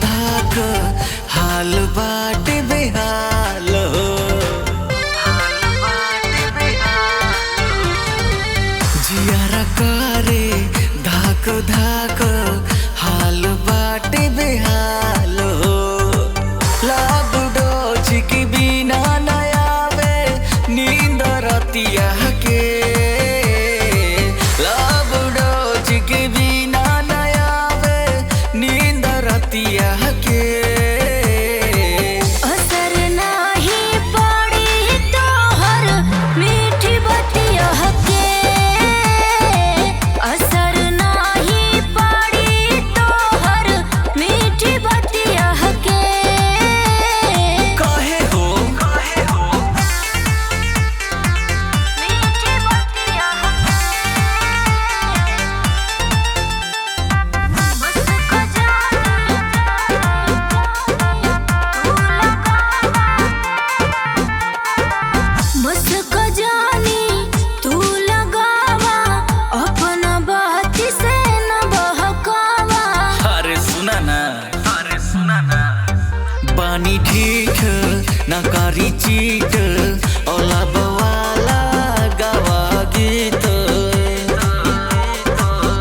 धाक हाल बाटे बेहाल हो। जियारा करे धाक धाक हाल बाटे बेहाल हो। लाभ डोज की बिना नयावे नींद रतिया के। लाभ डोज के बिना नयावे नींद रतिया के। असर नाही पड़ी तोहर मीठी बतिया के। असर नाही पड़ी तोहर मीठी बतिया के। काहे हो मीठी बतिया बस को जानी तू लगावा अपना बात से न बहकावा। अरे सुना ना बानी ठीक ना कारी चीट ओला बवाला गावा गीत।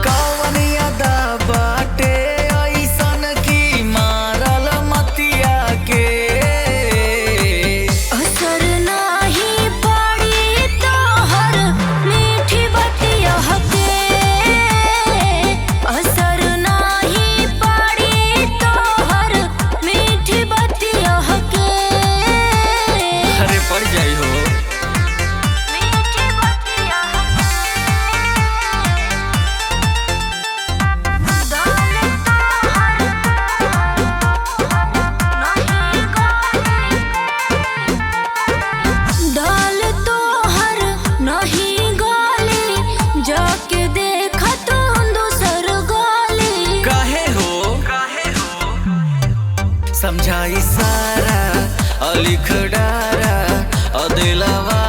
कौन यादा बाटे ऐसन की मारल मतिया के। असर नाही पड़ी तोहर मीठी बतिया के। असर नाही पड़ी तोहर मीठी बतिया के। अरे पड़ जाई हो। मीठी बतिया दाल तोहर नहीं गाली जाके देखा तू दूसर गाली। काहे हो समझाई सारा अलिख डारा अदिलवा